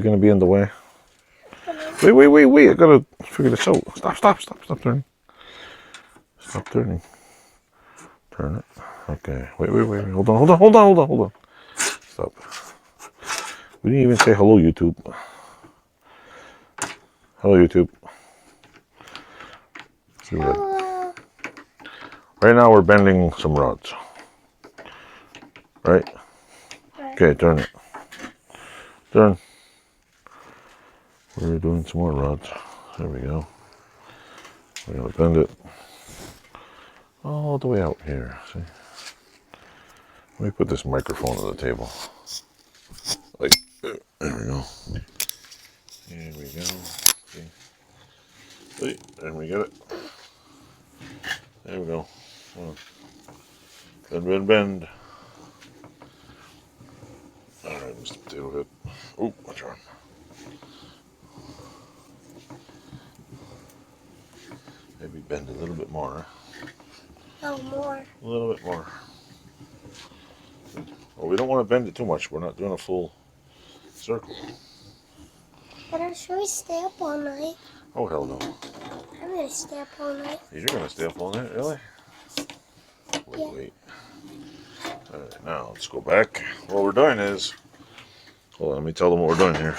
we gonna be in the way? Wait! I gotta figure this out. Stop turning. Stop turning. Turn it. Okay. Wait. Hold on. Stop. We didn't even say hello, YouTube. Hello, YouTube. See what? Right now we're bending some rods. Right? Okay, turn it. Turn. We're doing some more rods. There we go. We're gonna bend it all the way out here. See? Let me put this microphone on the table. Like, there we go. Here we go. See? Wait, there we get it. There we go. Bend. Alright, Mr. Potato Head. Oh, watch out. Maybe bend a little bit more. No, more. A little bit more. Well, we don't want to bend it too much. We're not doing a full circle. But should we stay up all night? Oh, hell no. I'm going to stay up all night. You're going to stay up all night? Really? Wait. Alright, now let's go back. What we're doing is... Hold on, let me tell them what we're doing here.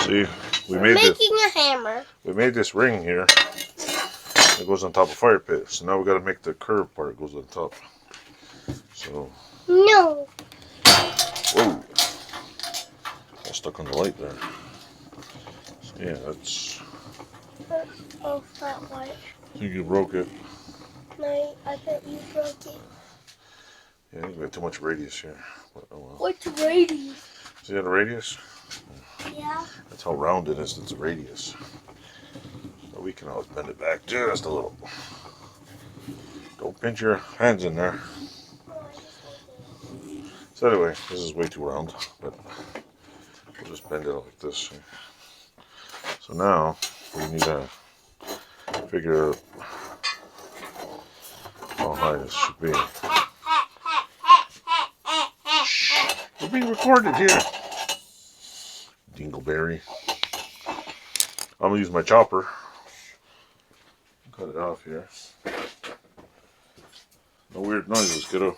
See, we're making a hammer. We made this ring here. It goes on top of fire pit. So now we got to make the curved part goes on top. So. No. Whoa. Got stuck on the light there. So yeah, that's. Oh, that light. I think you broke it. No, I bet you broke it. Yeah, I think we got too much radius here. But, oh well. What's radius? See that radius? Yeah. That's how round it is. It's a radius. So we can always bend it back just a little. Don't pinch your hands in there. So anyway, this is way too round, but we'll just bend it like this. So now we need to figure out how high this should be. We're being recorded here. Dingleberry. I'm gonna use my chopper. Cut it off here. No weird noises, kiddo.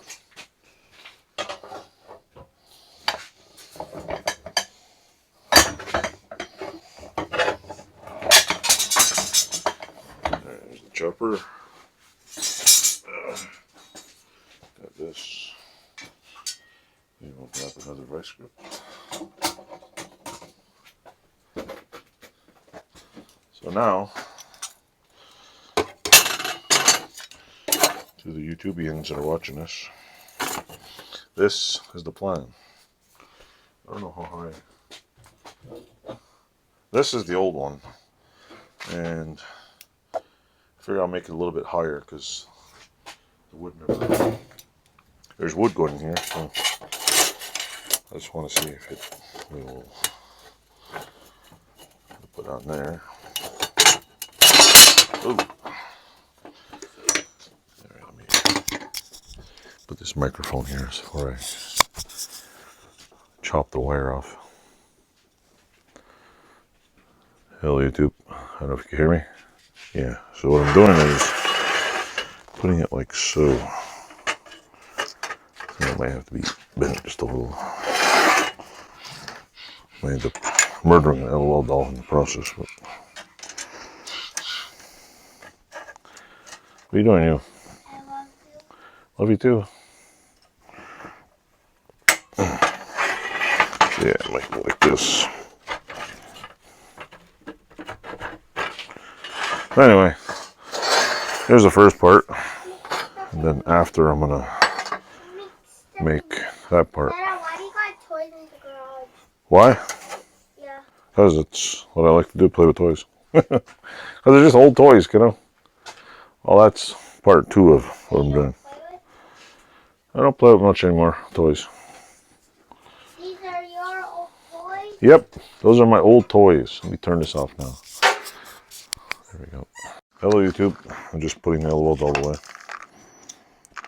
There's the chopper. Got this. Maybe we'll grab another vice grip. So now, to the YouTubians that are watching this, this is the plan. I don't know how high. This is the old one, and I figure I'll make it a little bit higher because the wood never. There's wood going in here, so I just want to see if it will put on there. Ooh. Right, let me put this microphone here before I chop the wire off. Hello, YouTube. I don't know if you can hear me. Yeah, so what I'm doing is putting it like so. It might have to be bent just a little. Might end up murdering an LOL doll in the process. But. What are you doing, you? I love you. Love you too. Yeah, make it like this. Anyway, here's the first part. And then after I'm gonna make that part. Dada, why do you got toys in the garage? Why? Yeah. Because it's what I like to do, play with toys. Because they're just old toys, kiddo. Well, that's part 2 of what I'm doing. I don't play with much anymore, toys. These are your old toys? Yep, those are my old toys. Let me turn this off now. There we go. Hello, YouTube. I'm just putting LOL doll away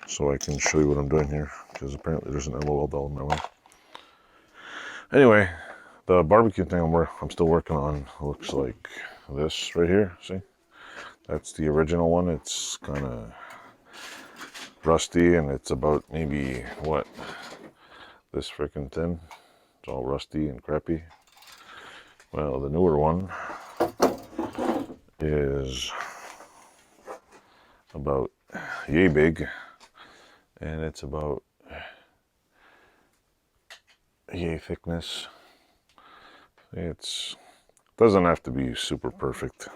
so I can show you what I'm doing here, because apparently there's an LOL doll in my way. Anyway, The barbecue thing I'm still working on looks like this right here. See? That's the original one. It's kind of rusty, and it's about maybe, what, this freaking thin. It's all rusty and crappy. Well, the newer one is about yay big, and it's about yay thickness. It doesn't have to be super perfect.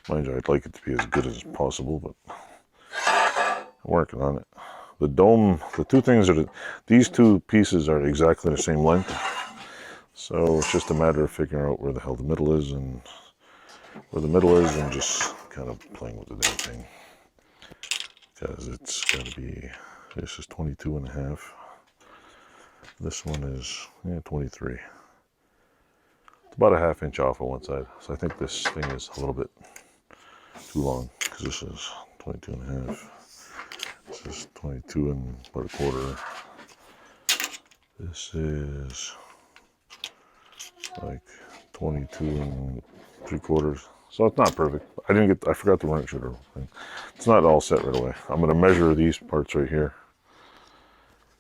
Mind you, I'd like it to be as good as possible, but I'm working on it. The dome, the two things are, these two pieces are exactly the same length. So it's just a matter of figuring out where the hell the middle is and just kind of playing with the damn thing. Because it's got to be, this is 22 and a half. This one is 23. It's about a ½ inch off on one side. So I think this thing is a little bit too long, because this is 22 and a half. This is 22 and about a quarter. This is like 22 and 3/4. So it's not perfect. I forgot to run it through the thing. It's not all set right away. I'm going to measure these parts right here.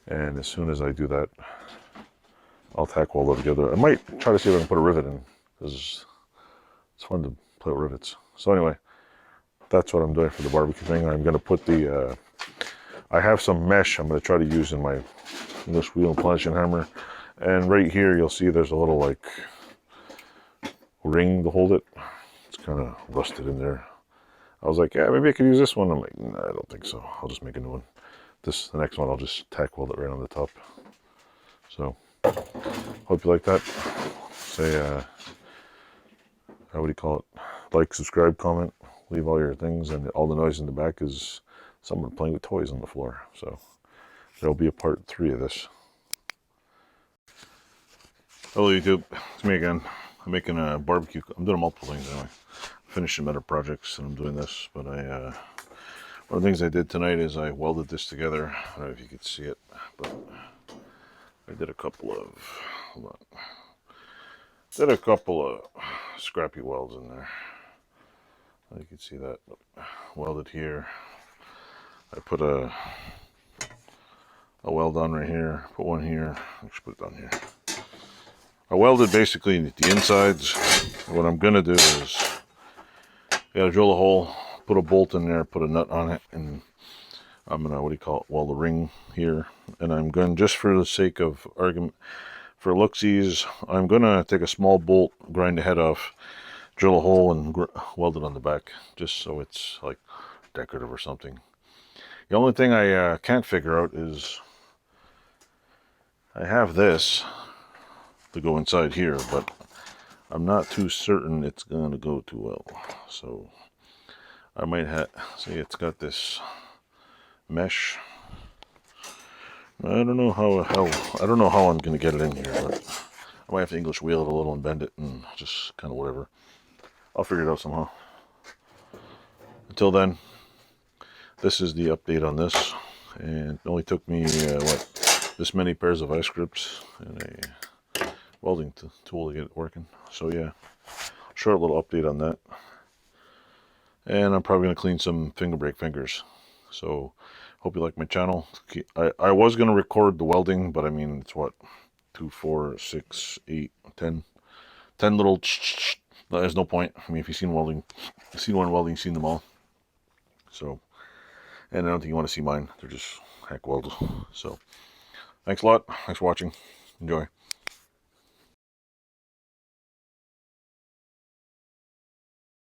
And as soon as I do that, I'll tack weld it together. I might try to see if I can put a rivet in, because it's fun to play with rivets. So anyway, that's what I'm doing for the barbecue thing. I'm going to put the, I have some mesh I'm going to try to use in my English wheel and planishing hammer. And right here, you'll see there's a little like ring to hold it. It's kind of rusted in there. I was like, yeah, maybe I could use this one. I'm like, nah, I don't think so. I'll just make a new one. The next one, I'll just tack weld it right on the top. So, hope you like that. Say, what do you call it? Like, subscribe, comment, leave all your things, and all the noise in the back is someone playing with toys on the floor. So, there'll be a part 3 of this. Hello YouTube, it's me again. I'm making a barbecue. I'm doing multiple things anyway. Finishing other projects, and I'm doing this. But one of the things I did tonight is I welded this together. I don't know if you could see it, but I did a couple of, hold on. Did a couple of scrappy welds in there. You can see that. Welded here. I put a weld on right here. Put one here. Actually, put it down here. I welded basically the insides. What I'm gonna do is, I gotta drill a hole, put a bolt in there, put a nut on it, and I'm gonna, weld a ring here. And I'm going, just for the sake of argument, for looksies, I'm gonna take a small bolt, grind the head off, drill a hole, and weld it on the back, just so it's like decorative or something. The only thing I can't figure out is, I have this to go inside here, but I'm not too certain it's gonna go too well. So I might have, see, it's got this mesh. I don't know how I'm gonna get it in here, but I might have to English wheel it a little and bend it and just kind of whatever. I'll figure it out somehow. Until then, this is the update on this, and it only took me this many pairs of vice grips and a welding tool to get it working. So yeah, short little update on that. And I'm probably going to clean some finger brake fingers. So hope you like my channel. I was going to record the welding, but I mean, it's what, 2, 4, 6, 8, 10 little there's no point. I mean, if you've seen welding, you've seen them all. So, and I don't think you want to see mine. They're just hack welds. So thanks a lot. Thanks for watching. Enjoy.